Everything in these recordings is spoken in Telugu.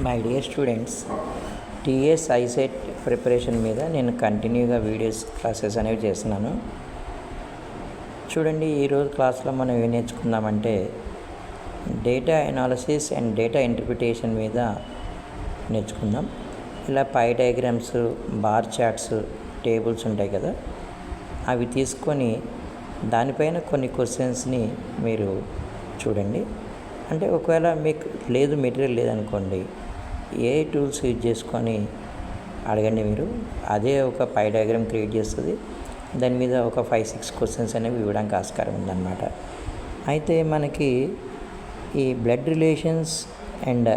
My dear students, TS ICET preparation మీద నేను కంటిన్యూగా వీడియోస్ క్లాసెస్ అనేవి చేస్తున్నాను. చూడండి, ఈరోజు క్లాస్లో మనం ఏం నేర్చుకుందామంటే data analysis and data interpretation మీద నేర్చుకుందాం. ఇలా pie diagrams, bar charts, tables ఉంటాయి కదా, అవి తీసుకొని దానిపైన కొన్ని క్వశ్చన్స్ని మీరు చూడండి. అంటే ఒకవేళ మీకు మెటీరియల్ లేదనుకోండి, ఏ టూల్స్ యూజ్ చేసుకొని అడగండి. మీరు అదే ఒక పై డయాగ్రామ్ క్రియేట్ చేస్తుంది. దాని మీద ఒక 5-6 క్వశ్చన్స్ అనేవి ఇవ్వడానికి ఆస్కారం ఉందన్నమాట. అయితే మనకి ఈ blood relations and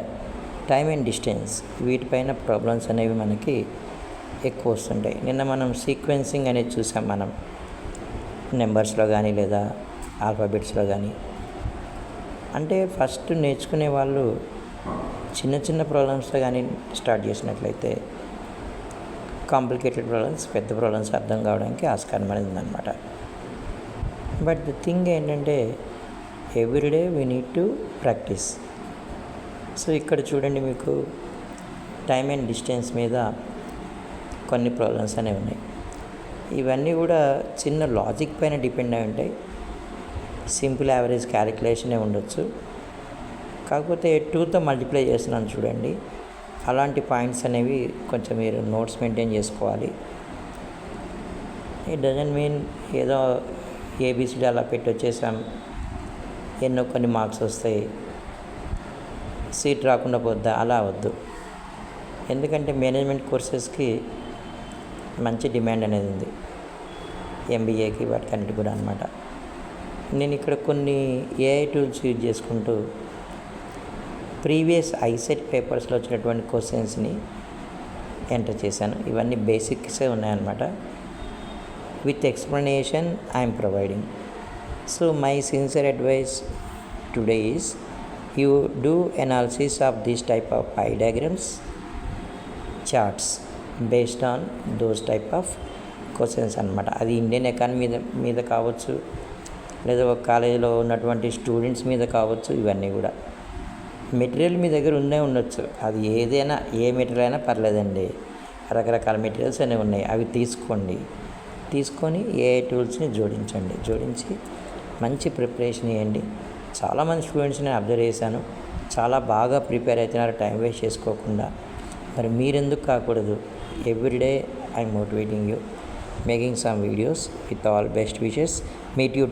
time and distance వీటిపైన ప్రాబ్లమ్స్ అనేవి మనకి ఎక్కువ వస్తుంటాయి. నిన్న మనం సీక్వెన్సింగ్ అనేది చూసాం. మనం నెంబర్స్లో కానీ లేదా ఆల్ఫాబెట్స్లో కానీ, అంటే ఫస్ట్ నేర్చుకునే వాళ్ళు చిన్న చిన్న ప్రాబ్లమ్స్తో కానీ స్టార్ట్ చేసినట్లయితే కాంప్లికేటెడ్ ప్రాబ్లమ్స్, పెద్ద ప్రాబ్లమ్స్ అర్థం కావడానికి ఆస్కారం అనేది ఉందన్నమాట. బట్ ది థింగ్ ఏంటంటే everyday we need to practice. So ఇక్కడ చూడండి, మీకు టైమ్ అండ్ డిస్టెన్స్ మీద కొన్ని ప్రాబ్లమ్స్ అనేవి ఉన్నాయి. ఇవన్నీ కూడా చిన్న లాజిక్ పైన డిపెండ్ అయి ఉంటాయి. సింపుల్ యావరేజ్ క్యాలిక్యులేషనే ఉండొచ్చు. కాకపోతే 2తో మల్టిప్లై చేస్తున్నాను చూడండి. అలాంటి పాయింట్స్ అనేవి కొంచెం మీరు నోట్స్ మెయింటైన్ చేసుకోవాలి. ఇట్ డజంట్ మీన్ ఏదో ఏబిసిడి అలా పెట్టి వచ్చేసాం, ఎన్నో కొన్ని మార్క్స్ వస్తాయి, సీట్ రాకుండా పోద్దా, అలా వద్దు. ఎందుకంటే మేనేజ్మెంట్ కోర్సెస్కి మంచి డిమాండ్ అనేది ఉంది, ఎంబీఏకి వాటికన్నిటి కూడా అనమాట. నేను ఇక్కడ కొన్ని ఏఐ టూల్స్ యూజ్ చేసుకుంటూ ప్రీవియస్ ఐసెట్ పేపర్స్లో వచ్చినటువంటి క్వశ్చన్స్ని ఎంటర్ చేశాను. ఇవన్నీ బేసిక్సే ఉన్నాయన్నమాట. With explanation I'm providing. So my sincere advice today is you do analysis of this type of pie diagrams, charts based on those type of questions అనమాట. అది ఇండియన్ ఎకానమీ మీద కావచ్చు, లేదా ఒక కాలేజీలో ఉన్నటువంటి స్టూడెంట్స్ మీద కావచ్చు. ఇవన్నీ కూడా మెటీరియల్ మీ దగ్గర ఉండొచ్చు. అది ఏదైనా, ఏ మెటీరియల్ అయినా పర్లేదండి. రకరకాల మెటీరియల్స్ అనేవి ఉన్నాయి, అవి తీసుకొని ఏఐ టూల్స్ని జోడించి మంచి ప్రిపరేషన్ చేయండి. చాలామంది స్టూడెంట్స్ నేను అబ్జర్వ్ చేశాను, చాలా బాగా ప్రిపేర్ అవుతున్నారు టైం వేస్ట్ చేసుకోకుండా. మరి మీరెందుకు కాకూడదు? Everyday I motivating you, making some videos with all best wishes. Meet you